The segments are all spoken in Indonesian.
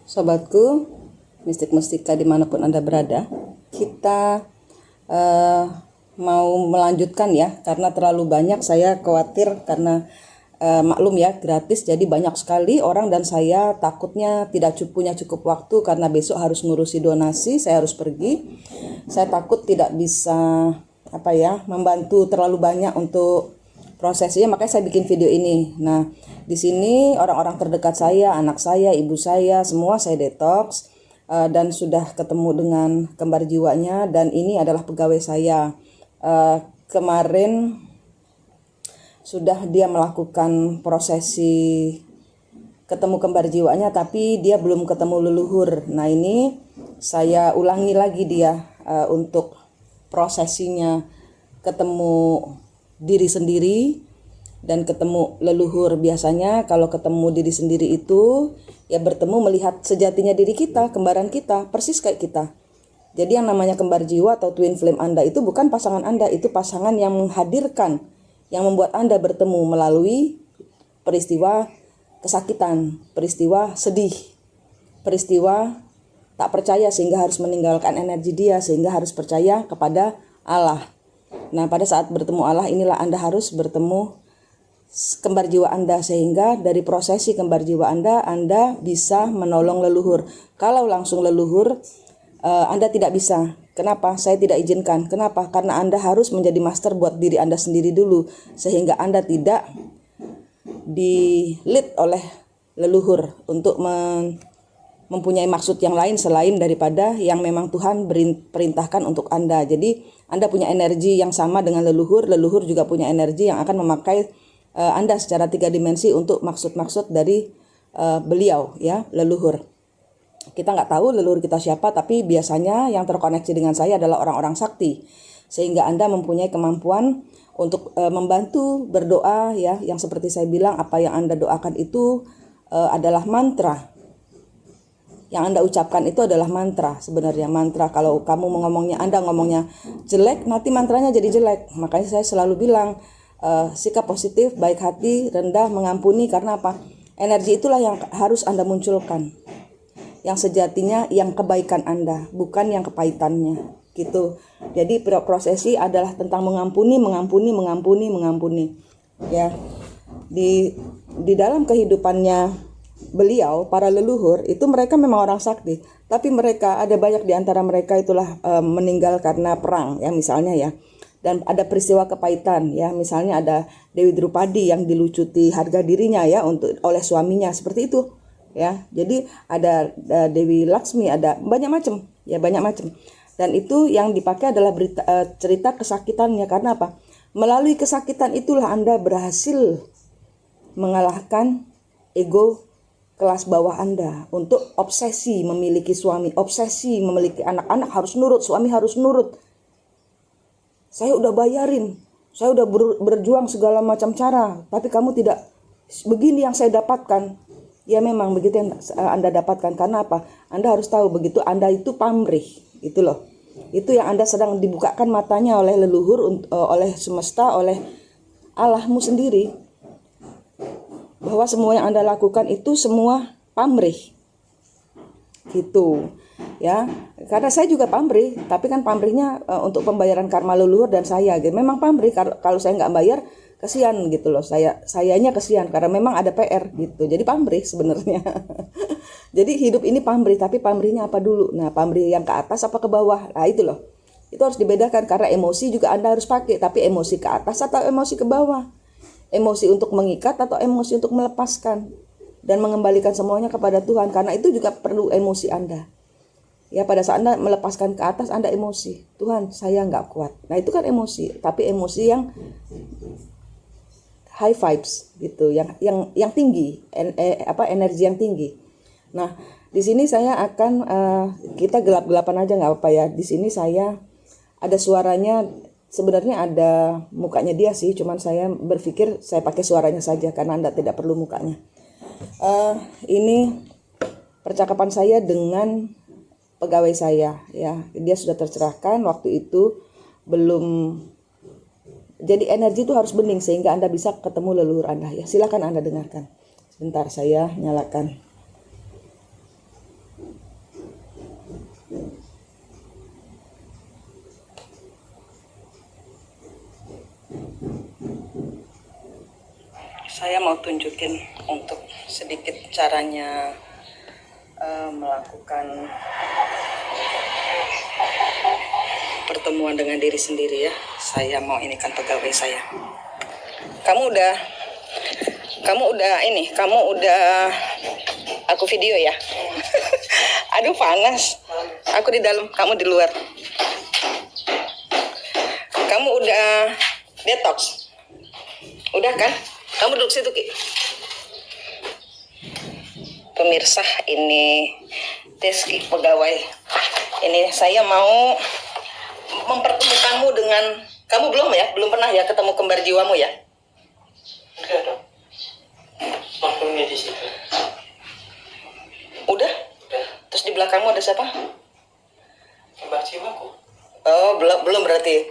Sobatku, mistik-mistika dimanapun Anda berada, kita mau melanjutkan ya, karena terlalu banyak. Saya khawatir karena maklum ya, gratis, jadi banyak sekali orang dan saya takutnya tidak punya cukup waktu karena besok harus ngurusi donasi, saya harus pergi. Saya takut tidak bisa membantu terlalu banyak untuk prosesnya, makanya saya bikin video ini. Nah, di sini orang-orang terdekat saya, anak saya, ibu saya, semua saya detox dan sudah ketemu dengan kembar jiwanya, dan ini adalah pegawai saya. Kemarin sudah dia melakukan prosesi ketemu kembar jiwanya, tapi dia belum ketemu leluhur. Nah, ini saya ulangi lagi dia untuk prosesinya ketemu diri sendiri dan ketemu leluhur. Biasanya kalau ketemu diri sendiri itu ya bertemu melihat sejatinya diri kita, kembaran kita, persis kayak kita. Jadi yang namanya kembar jiwa atau twin flame Anda itu bukan pasangan Anda, itu pasangan yang menghadirkan, yang membuat Anda bertemu melalui peristiwa kesakitan, peristiwa sedih, peristiwa tak percaya sehingga harus meninggalkan energi dia, sehingga harus percaya kepada Allah. Nah, pada saat bertemu Allah inilah Anda harus bertemu kembar jiwa Anda, sehingga dari prosesi kembar jiwa Anda bisa menolong leluhur. Kalau langsung leluhur Anda tidak bisa. Kenapa? Saya tidak izinkan. Kenapa? Karena Anda harus menjadi master buat diri Anda sendiri dulu, sehingga Anda tidak di-lead oleh leluhur untuk mempunyai maksud yang lain selain daripada yang memang Tuhan perintahkan untuk Anda. Jadi Anda punya energi yang sama dengan leluhur, leluhur juga punya energi yang akan memakai Anda secara 3 dimensi untuk maksud-maksud dari beliau ya, leluhur. Kita nggak tahu leluhur kita siapa, tapi biasanya yang terkoneksi dengan saya adalah orang-orang sakti, sehingga Anda mempunyai kemampuan untuk membantu berdoa ya, yang seperti saya bilang, apa yang Anda doakan itu adalah mantra. Yang Anda ucapkan itu adalah mantra. Sebenarnya mantra, kalau kamu Anda ngomongnya jelek, nanti mantranya jadi jelek. Makanya saya selalu bilang sikap positif, baik hati, rendah, mengampuni. Karena apa? Energi itulah yang harus Anda munculkan, yang sejatinya yang kebaikan Anda, bukan yang kepahitannya gitu. Jadi prosesi adalah tentang mengampuni ya. Di dalam kehidupannya beliau, para leluhur itu mereka memang orang sakti, tapi mereka ada banyak di antara mereka itulah meninggal karena perang ya, misalnya ya. Dan ada peristiwa kepahitan ya, misalnya ada Dewi Drupadi yang dilucuti harga dirinya ya oleh suaminya, seperti itu ya. Jadi ada Dewi Laksmi, ada banyak macam. Dan itu yang dipakai adalah cerita kesakitannya. Karena apa? Melalui kesakitan itulah Anda berhasil mengalahkan ego kelas bawah Anda untuk obsesi memiliki suami, obsesi memiliki anak-anak harus nurut, suami harus nurut. Saya udah bayarin, saya udah berjuang segala macam cara, tapi kamu tidak. Begini yang saya dapatkan. Ya memang begitu yang Anda dapatkan. Karena apa? Anda harus tahu begitu Anda itu pamrih, itu loh. Itu yang Anda sedang dibukakan matanya oleh leluhur, oleh semesta, oleh Allahmu sendiri, bahwa semua yang Anda lakukan itu semua pamrih gitu ya. Karena saya juga pamrih, tapi kan pamrihnya untuk pembayaran karma leluhur dan saya gitu. Memang pamrih, kalau saya nggak bayar kesian gitu loh, sayanya kesian karena memang ada PR gitu. Jadi pamrih sebenarnya. Jadi hidup ini pamrih, tapi pamrihnya apa dulu? Nah, pamrih yang ke atas apa ke bawah? Nah, itu loh. Itu harus dibedakan, karena emosi juga Anda harus pakai, tapi emosi ke atas atau emosi ke bawah? Emosi untuk mengikat atau emosi untuk melepaskan dan mengembalikan semuanya kepada Tuhan. Karena itu juga perlu emosi Anda ya. Pada saat Anda melepaskan ke atas, Anda emosi, Tuhan saya nggak kuat. Nah, itu kan emosi, tapi emosi yang high vibes gitu, yang tinggi, energi yang tinggi. Nah, di sini saya akan kita gelap-gelapan aja nggak apa ya. Di sini saya ada suaranya. Sebenarnya ada mukanya dia sih, cuman saya berpikir saya pakai suaranya saja karena Anda tidak perlu mukanya. Ini percakapan saya dengan pegawai saya ya. Dia sudah tercerahkan waktu itu, belum. Jadi energi itu harus bening sehingga Anda bisa ketemu leluhur Anda ya. Silakan Anda dengarkan. Sebentar saya nyalakan. Saya mau tunjukin untuk sedikit caranya melakukan pertemuan dengan diri sendiri ya. Saya mau ini kan pegawai saya. Kamu udah aku video ya. Aduh panas. Aku di dalam, kamu di luar. Kamu udah detox? Udah kan? Kamu duduk situ, Ki. Pemirsa, ini Deski pegawai. Ini saya mau mempertemukanmu dengan, kamu belum ya? Belum pernah ya ketemu kembar jiwamu ya? Enggak dong. Maklumnya di situ. Udah? Terus di belakangmu ada siapa? Kembar jiwaku. Oh, belum berarti.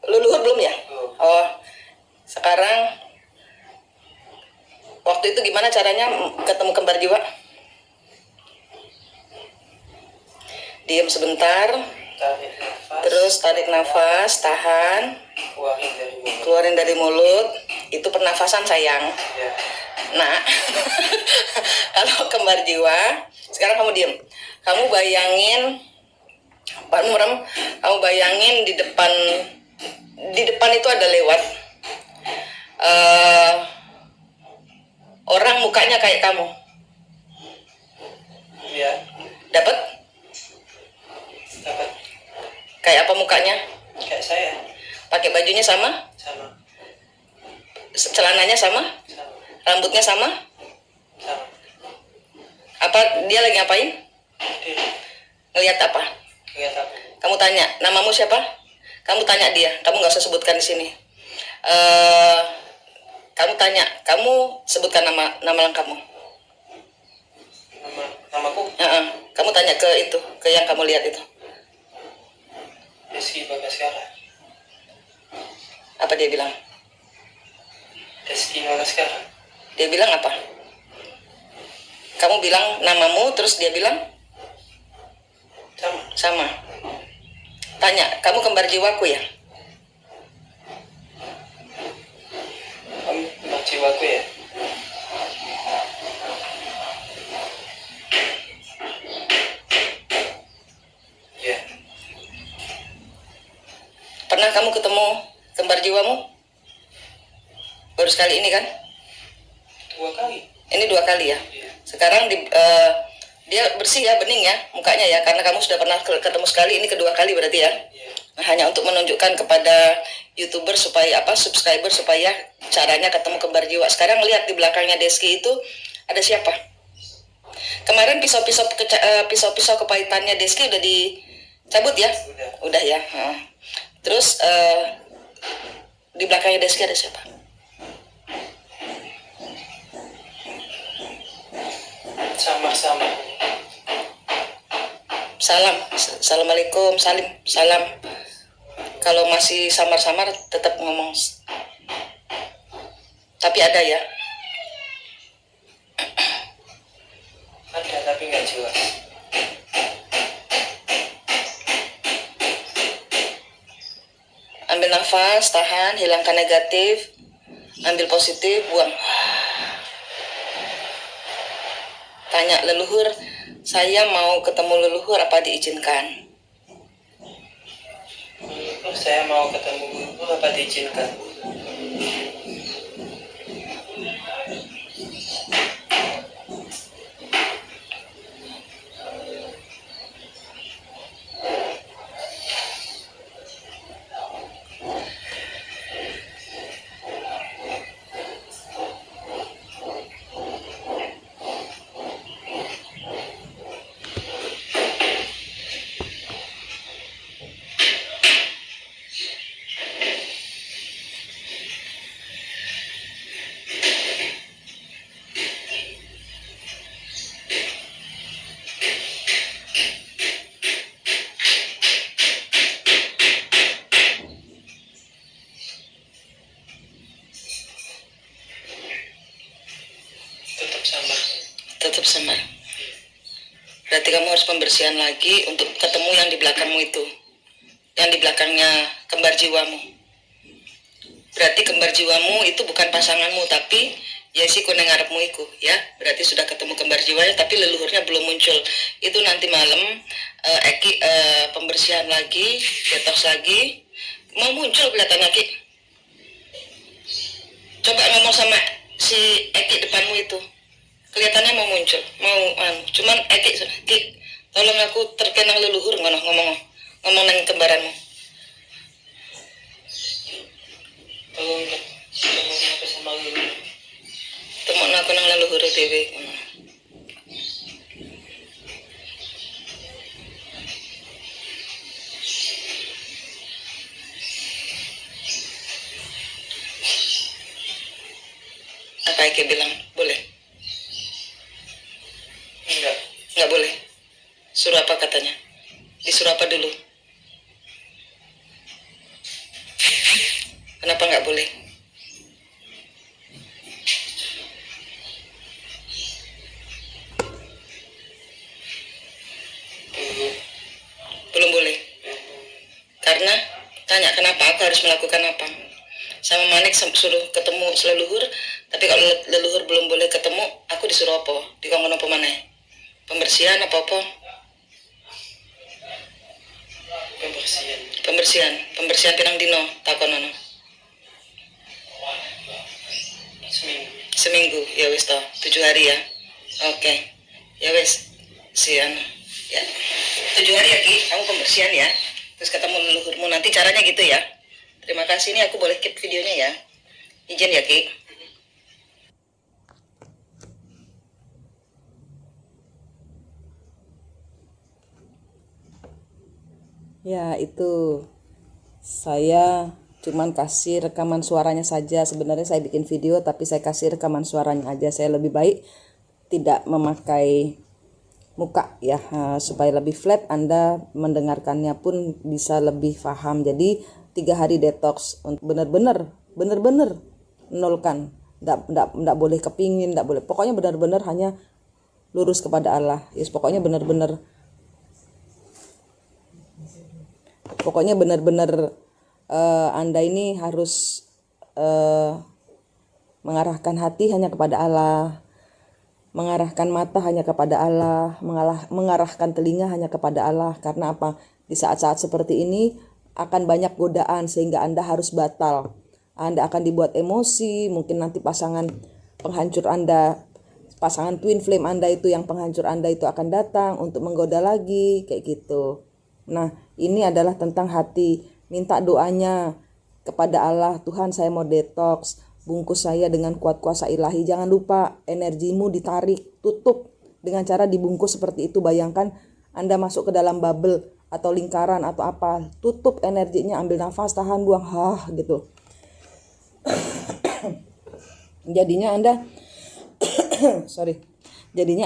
Leluhur belum ya? Belum. Oh, sekarang waktu itu gimana caranya ketemu kembar jiwa? Diam sebentar, Tarik nafas. terus tarik nafas, tahan, keluarin dari mulut. Itu pernafasan sayang. Ya. Nah, kalau kembar jiwa, sekarang kamu diam. Kamu bayangin, Pak Muram, kamu bayangin di depan itu ada lewat orang mukanya kayak kamu. Ya. Dapat? Dapat. Kayak apa mukanya? Kayak saya. Pakai bajunya sama? Sama. Celananya sama? Sama. Rambutnya sama? Sama. Apa dia lagi ngapain? Dia. Ngelihat apa? Lihat aku. Kamu tanya, namamu siapa? Kamu tanya dia, kamu nggak usah sebutkan di sini. Kamu tanya, kamu sebutkan nama lengkapmu. Namaku Kamu tanya ke yang kamu lihat itu. Deski Bagaskara. Apa dia bilang? Deski Bagaskara. Dia bilang apa? Kamu bilang namamu, terus dia bilang? Sama. Sama. Tanya, kamu kembar jiwaku ya? Kamu kembar jiwaku ya? Ya. Pernah kamu ketemu kembar jiwamu? Baru sekali ini kan? 2 kali. Ini 2 kali ya? Iya. Sekarang dia bersih ya, bening ya mukanya ya, karena kamu sudah pernah ketemu sekali, ini kedua kali berarti ya? Iya. Nah, hanya untuk menunjukkan kepada YouTuber supaya subscriber supaya caranya ketemu kembar jiwa. Sekarang lihat di belakangnya Deski itu ada siapa? Kemarin pisau-pisau kepahitannya Deski udah dicabut ya? Udah ya. Terus di belakangnya Deski ada siapa? Sama-sama. Salam, assalamualaikum, salam. Kalau masih samar-samar tetap ngomong. Tapi ada ya. Ada tapi nggak jelas. Ambil nafas, tahan, hilangkan negatif, ambil positif, buang. Tanya leluhur, saya mau ketemu leluhur, apa diizinkan? Saya mau ketemu guru, apa diizinkan? Tetap sama. Berarti kamu harus pembersihan lagi untuk ketemu yang di belakangmu itu, yang di belakangnya kembar jiwamu. Berarti kembar jiwamu itu bukan pasanganmu, tapi ya si kuning ngarepmu iku ya. Berarti sudah ketemu kembar jiwanya tapi leluhurnya belum muncul. Itu nanti malam Eki pembersihan lagi, detox lagi. Mau muncul kelihatannya Ki. Coba ngomong sama si Eki depanmu itu. Kelihatannya mau muncul, cuman Eki, Ki, tolong aku terkenang leluhur ngomong nang kembaranmu. Tolong apa sama lu? Temen aku nang leluhur dewe. Apa Eki bilang? Boleh? Nggak boleh. Suruh apa katanya? Disuruh apa dulu? Kenapa nggak boleh? Belum boleh. Karena tanya kenapa aku harus melakukan apa? Sama Manik suruh ketemu seleluhur, tapi kalau leluhur belum boleh ketemu, aku disuruh apa? Dikongkon apa mana? Pembersihan apa? Pembersihan pirang dino takonono. Seminggu ya wis toh, 7 hari ya. Oke. Ya wis. Ya. 7 hari ya Ki, kamu pembersihan ya. Terus ketemu leluhurmu nanti caranya gitu ya. Terima kasih, ini aku boleh keep videonya ya. Izin ya Ki. Ya, itu saya cuman kasih rekaman suaranya saja. Sebenarnya saya bikin video tapi saya kasih rekaman suaranya aja. Saya lebih baik tidak memakai muka ya, supaya lebih flat, Anda mendengarkannya pun bisa lebih paham. Jadi 3 hari detox, benar-benar nolkan, nggak boleh kepingin, nggak boleh, pokoknya benar-benar hanya lurus kepada Allah. Yes, pokoknya benar-benar Anda ini harus mengarahkan hati hanya kepada Allah, mengarahkan mata hanya kepada Allah, mengarahkan telinga hanya kepada Allah. Karena apa? Di saat-saat seperti ini akan banyak godaan sehingga Anda harus batal. Anda akan dibuat emosi, mungkin nanti pasangan penghancur Anda, pasangan twin flame Anda itu yang penghancur Anda itu akan datang untuk menggoda lagi, kayak gitu. Nah, ini adalah tentang hati. Minta doanya kepada Allah, Tuhan saya mau detox, bungkus saya dengan kuat kuasa ilahi. Jangan lupa energimu ditarik, tutup dengan cara dibungkus seperti itu. Bayangkan Anda masuk ke dalam bubble atau lingkaran atau apa, tutup energinya, ambil nafas, tahan, buang, gitu. Jadinya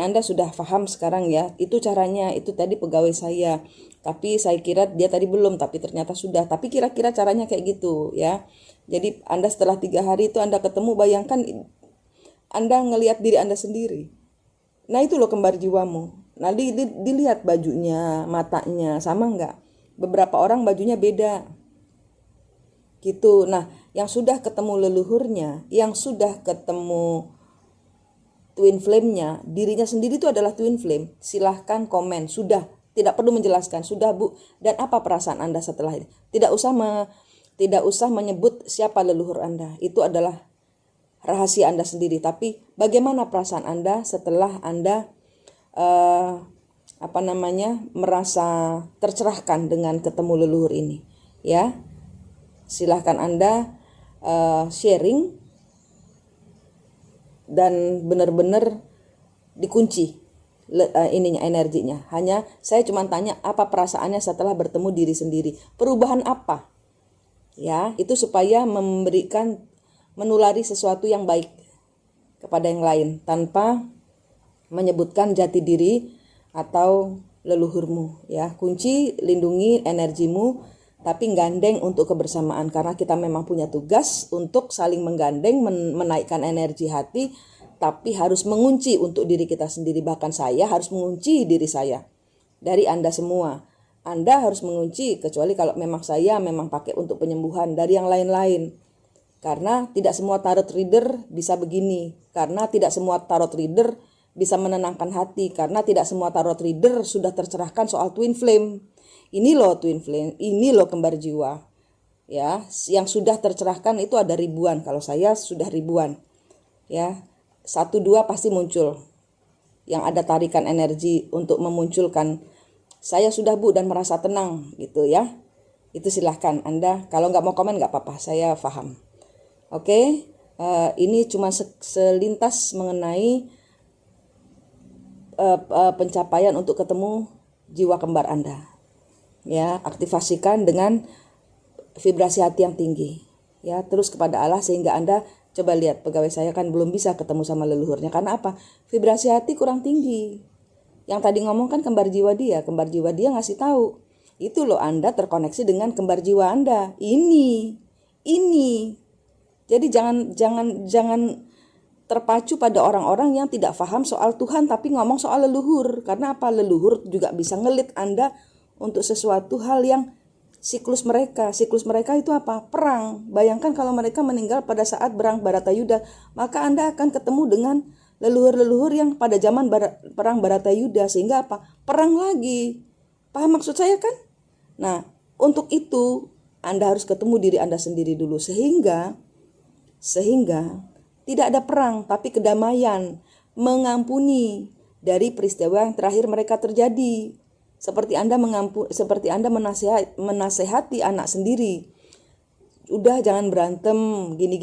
Anda sudah paham sekarang ya. Itu caranya, itu tadi pegawai saya. Tapi saya kira dia tadi belum, tapi ternyata sudah. Tapi kira-kira caranya kayak gitu ya. Jadi Anda setelah 3 hari itu Anda ketemu, bayangkan Anda ngelihat diri Anda sendiri. Nah itu loh kembar jiwamu. Nah dilihat bajunya, matanya, sama enggak? Beberapa orang bajunya beda. Gitu. Nah yang sudah ketemu leluhurnya, yang sudah ketemu twin flame-nya, dirinya sendiri itu adalah twin flame. Silahkan komen, sudah, tidak perlu menjelaskan, sudah Bu. Dan apa perasaan Anda setelah ini? Tidak usah menyebut siapa leluhur Anda. Itu adalah rahasia Anda sendiri. Tapi bagaimana perasaan Anda setelah Anda merasa tercerahkan dengan ketemu leluhur ini? Ya, silahkan Anda sharing dan benar-benar dikunci energinya. Hanya saya cuma tanya apa perasaannya setelah bertemu diri sendiri. Perubahan apa? Ya, itu supaya menulari sesuatu yang baik kepada yang lain tanpa menyebutkan jati diri atau leluhurmu ya. Kunci lindungi energimu, tapi gandeng untuk kebersamaan, karena kita memang punya tugas untuk saling menggandeng, menaikkan energi hati, tapi harus mengunci untuk diri kita sendiri. Bahkan saya harus mengunci diri saya dari Anda semua. Anda harus mengunci, kecuali kalau memang saya pakai untuk penyembuhan dari yang lain-lain. Karena tidak semua tarot reader bisa begini. Karena tidak semua tarot reader bisa menenangkan hati. Karena tidak semua tarot reader sudah tercerahkan soal twin flame. Ini loh twin flame, ini loh kembar jiwa. Ya, yang sudah tercerahkan itu ada ribuan. Kalau saya sudah ribuan. Ya, 1-2 pasti muncul. Yang ada tarikan energi untuk memunculkan saya sudah Bu dan merasa tenang gitu ya. Itu silahkan Anda. Kalau nggak mau komen nggak apa-apa, saya paham. Oke, ini cuma selintas mengenai pencapaian untuk ketemu jiwa kembar Anda. Ya, aktifasikan dengan vibrasi hati yang tinggi. Ya, terus kepada Allah sehingga Anda coba lihat pegawai saya kan belum bisa ketemu sama leluhurnya karena apa? Vibrasi hati kurang tinggi. Yang tadi ngomong kan kembar jiwa dia ngasih tahu. Itu loh Anda terkoneksi dengan kembar jiwa Anda. Ini. Jadi jangan terpacu pada orang-orang yang tidak paham soal Tuhan tapi ngomong soal leluhur. Karena apa? Leluhur juga bisa ngelit Anda untuk sesuatu hal yang siklus mereka itu apa? Perang. Bayangkan kalau mereka meninggal pada saat perang Baratayuda, maka Anda akan ketemu dengan leluhur-leluhur yang pada zaman perang Baratayuda sehingga apa? Perang lagi. Paham maksud saya kan? Nah, untuk itu Anda harus ketemu diri Anda sendiri dulu sehingga tidak ada perang tapi kedamaian, mengampuni dari peristiwa yang terakhir mereka terjadi. Seperti Anda menasehati anak sendiri. Udah jangan berantem, gini,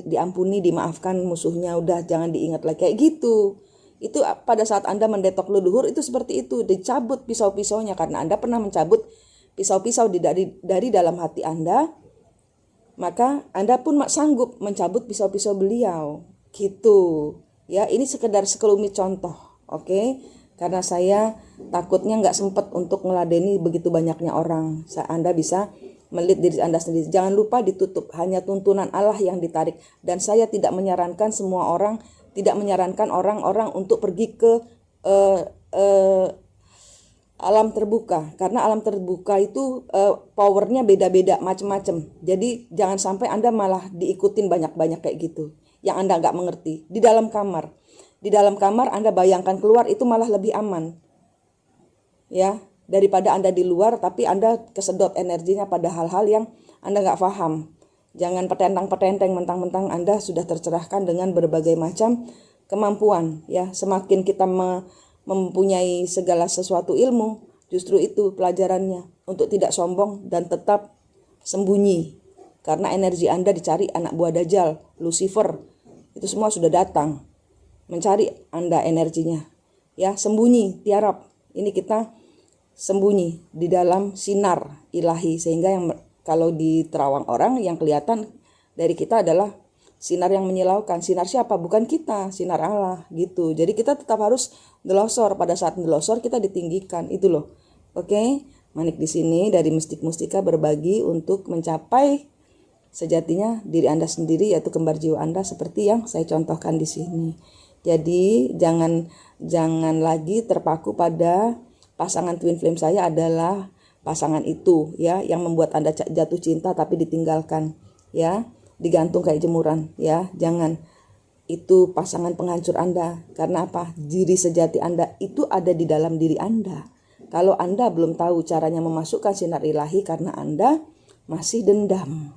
diampuni, dimaafkan musuhnya, udah jangan diingat lagi kayak gitu. Itu pada saat Anda mendetok leluhur itu seperti itu, dicabut pisau-pisaunya karena Anda pernah mencabut pisau-pisau dari dalam hati Anda, maka Anda pun sanggup mencabut pisau-pisau beliau. Gitu. Ya, ini sekedar sekelumit contoh, oke? Karena saya takutnya nggak sempat untuk meladeni begitu banyaknya orang. Anda bisa melihat diri Anda sendiri. Jangan lupa ditutup. Hanya tuntunan Allah yang ditarik. Dan saya tidak menyarankan orang-orang untuk pergi ke alam terbuka. Karena alam terbuka itu powernya beda-beda, macam-macam. Jadi jangan sampai Anda malah diikutin banyak-banyak kayak gitu. Yang Anda nggak mengerti. Di dalam kamar Anda bayangkan keluar itu malah lebih aman. Ya, daripada Anda di luar tapi Anda kesedot energinya pada hal-hal yang Anda nggak paham. Jangan petentang-petenteng mentang-mentang Anda sudah tercerahkan dengan berbagai macam kemampuan. Ya, semakin kita mempunyai segala sesuatu ilmu, justru itu pelajarannya untuk tidak sombong dan tetap sembunyi. Karena energi Anda dicari anak buah Dajjal, Lucifer, itu semua sudah datang. Mencari Anda energinya. Ya, sembunyi, tiarap. Ini kita sembunyi di dalam sinar ilahi sehingga yang kalau di terawang orang yang kelihatan dari kita adalah sinar yang menyilaukan. Sinar siapa? Bukan kita, sinar Allah gitu. Jadi kita tetap harus delosor. Pada saat delosor kita ditinggikan. Itu loh. Oke? Manik di sini dari Mistik Mustika berbagi untuk mencapai sejatinya diri Anda sendiri yaitu kembar jiwa Anda seperti yang saya contohkan di sini. Jadi jangan lagi terpaku pada pasangan twin flame saya adalah pasangan itu ya yang membuat Anda jatuh cinta tapi ditinggalkan ya, digantung kayak jemuran ya. Jangan, itu pasangan penghancur Anda. Karena apa? Diri sejati Anda itu ada di dalam diri Anda. Kalau Anda belum tahu caranya memasukkan sinar ilahi karena Anda masih dendam.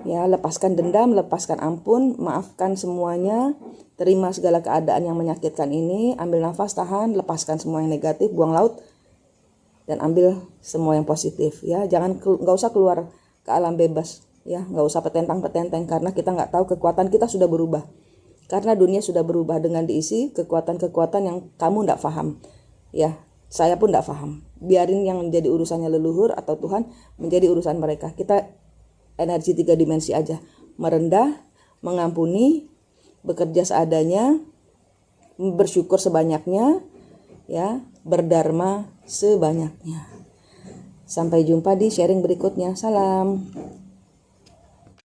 Ya, lepaskan dendam, lepaskan ampun, maafkan semuanya, terima segala keadaan yang menyakitkan ini, ambil nafas, tahan, lepaskan semua yang negatif, buang laut, dan ambil semua yang positif. Ya, nggak usah keluar ke alam bebas, ya, nggak usah petentang-petenteng karena kita nggak tahu kekuatan kita sudah berubah. Karena dunia sudah berubah dengan diisi kekuatan-kekuatan yang kamu nggak paham. Ya, saya pun nggak paham. Biarin yang menjadi urusannya leluhur atau Tuhan menjadi urusan mereka. Kita energi 3 dimensi aja, merendah, mengampuni, bekerja seadanya, bersyukur sebanyaknya, ya, berdharma sebanyaknya. Sampai jumpa di sharing berikutnya. Salam.